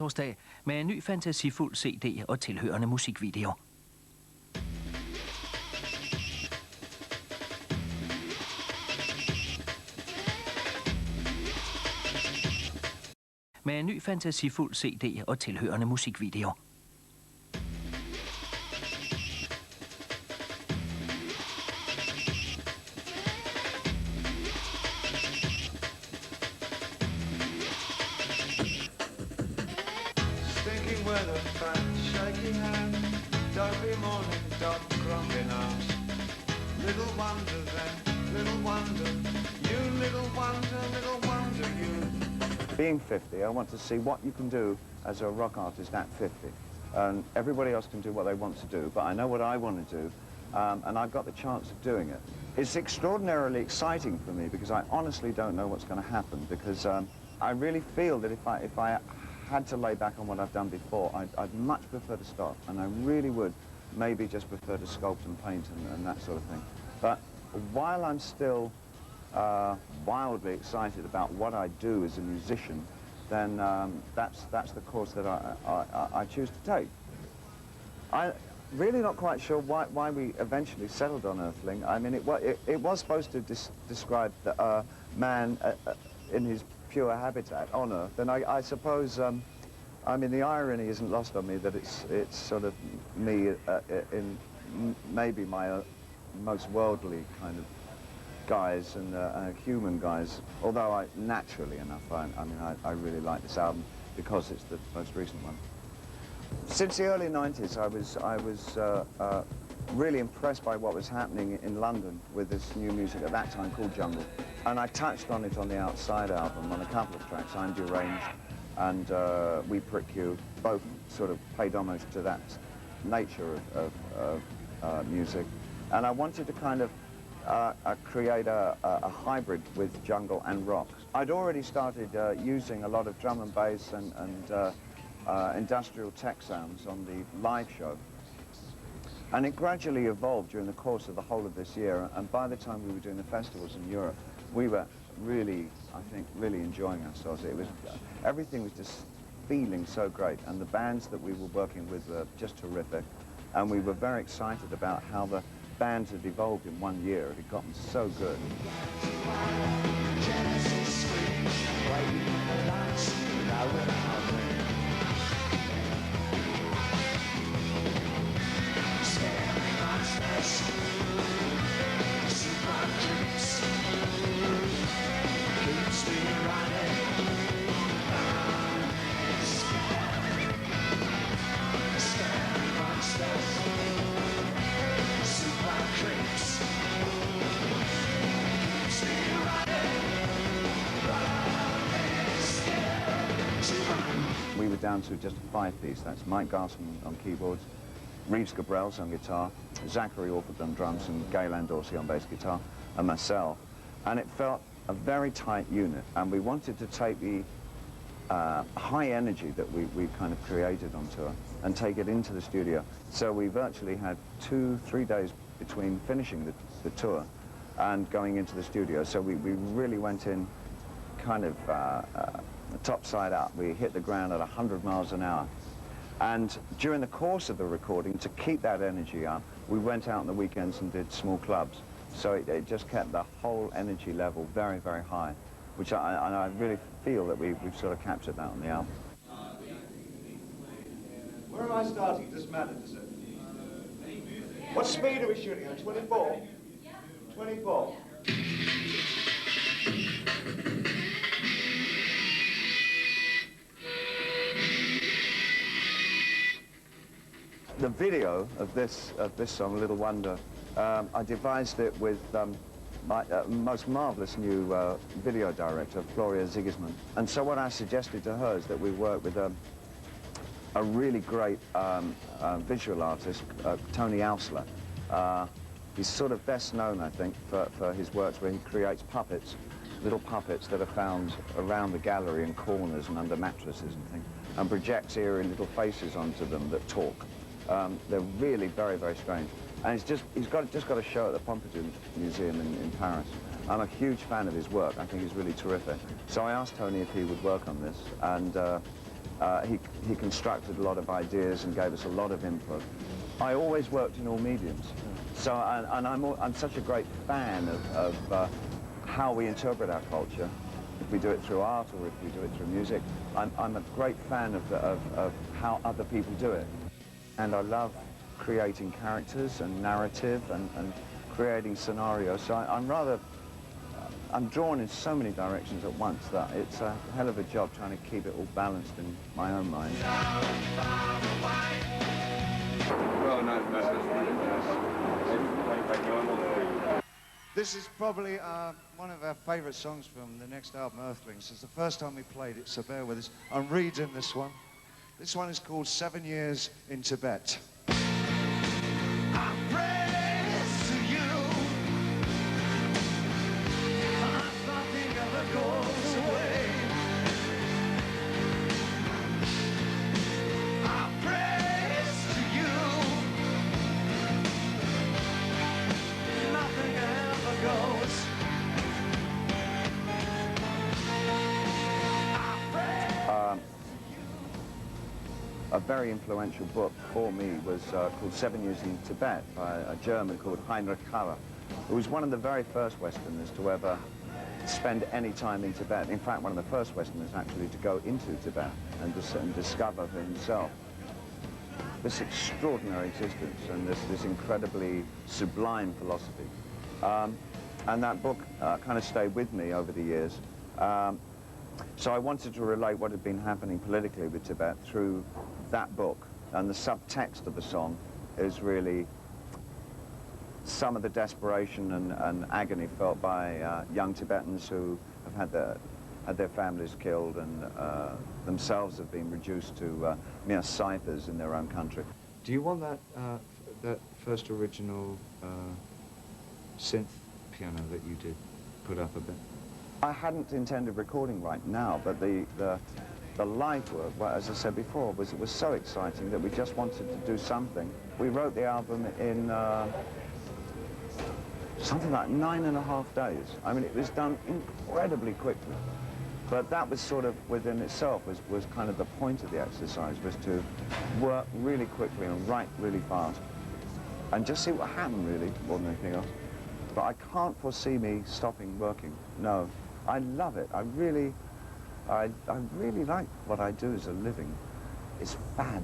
torsdag med en ny fantasifuld CD og tilhørende musikvideo. Med en ny fantasifuld CD og tilhørende musikvideo. Stinking weather, fat, shaky hand, dopey morning, dog grumpy nose. Little wonder then, little wonder, you little wonder you. Being 50, I want to see what you can do as a rock artist at 50. And everybody else can do what they want to do, but I know what I want to do, and I've got the chance of doing it. It's extraordinarily exciting for me because I honestly don't know what's going to happen, because I really feel that if I had to lay back on what I've done before, I'd much prefer to stop, and I really would maybe just prefer to sculpt and paint and that sort of thing. But while I'm still wildly excited about what I do as a musician, then that's the course that I choose to take. I'm really not quite sure why we eventually settled on Earthling. I mean, it was supposed to describe the man in his pure habitat on Earth, and I suppose, I mean, the irony isn't lost on me that it's sort of me in maybe my most worldly kind of guise and human guise, although naturally enough, I really like this album because it's the most recent one. Since the early 90s, I was really impressed by what was happening in London with this new music at that time called Jungle. And I touched on it on the Outside album on a couple of tracks, I'm Deranged and We Prick You, both sort of paid homage to that nature of music. And I wanted to kind of create a hybrid with jungle and rock. I'd already started using a lot of drum and bass and industrial tech sounds on the live show. And it gradually evolved during the course of the whole of this year, and by the time we were doing the festivals in Europe, we were really, I think, really enjoying ourselves. It was, everything was just feeling so great, and the bands that we were working with were just terrific, and we were very excited about how the bands had evolved in 1 year. It had gotten so good. We were down to just a 5-piece. That's Mike Garson on keyboards, Reeves Gabrels on guitar, Zachary Orford on drums, and Gaylan Dorsey on bass guitar, and myself. And it felt a very tight unit, and we wanted to take the high energy that we kind of created on tour and take it into the studio. So we virtually had 2-3 days between finishing the tour and going into the studio. So we really went in kind of top side up. We hit the ground at 100 miles an hour. And during the course of the recording, to keep that energy up, we went out on the weekends and did small clubs. So it just kept the whole energy level very, very high, which I really feel that we've sort of captured that on the album. Where am I starting? It doesn't matter, does it? What speed are we shooting at? 24? 24. The video of this song, Little Wonder, I devised it with my most marvellous new video director, Floria Sigismund. And so what I suggested to her is that we work with a really great visual artist, Tony Ausler. He's sort of best known, I think, for his works where he creates puppets, little puppets that are found around the gallery in corners and under mattresses and things, and projects eerie little faces onto them that talk. They're really very, very strange. And he's just got a show at the Pompidou Museum in Paris. I'm a huge fan of his work. I think he's really terrific. So I asked Tony if he would work on this, and He constructed a lot of ideas and gave us a lot of input. I always worked in all mediums. So, I'm such a great fan of how we interpret our culture. If we do it through art or if we do it through music, I'm a great fan of how other people do it. And I love creating characters and narrative and creating scenarios. So I'm drawn in so many directions at once that it's a hell of a job trying to keep it all balanced in my own mind. Well, no, this is probably one of our favourite songs from the next album, Earthlings. It's the first time we played it, so bear with us. I'm reading this one. This one is called 7 Years in Tibet. I praise to you. Nothing ever goes away. I praise to you. Nothing ever goes. A very influential book for me was called 7 Years in Tibet by a German called Heinrich Harrer, who was one of the very first Westerners to ever spend any time in Tibet. In fact, one of the first Westerners actually to go into Tibet and discover for himself this extraordinary existence and this incredibly sublime philosophy. And that book kind of stayed with me over the years. So I wanted to relate what had been happening politically with Tibet through that book. And the subtext of the song is really some of the desperation and agony felt by young Tibetans who have had their families killed and themselves have been reduced to mere ciphers in their own country. Do you want that first original synth piano that you did put up a bit? I hadn't intended recording right now, but the live work, well, as I said before, it was so exciting that we just wanted to do something. We wrote the album in something like 9.5 days. I mean, it was done incredibly quickly. But that was sort of, within itself, was kind of the point of the exercise, was to work really quickly and write really fast. And just see what happened, really, more than anything else. But I can't foresee me stopping working, no. I love it. I really like what I do as a living. It's fab.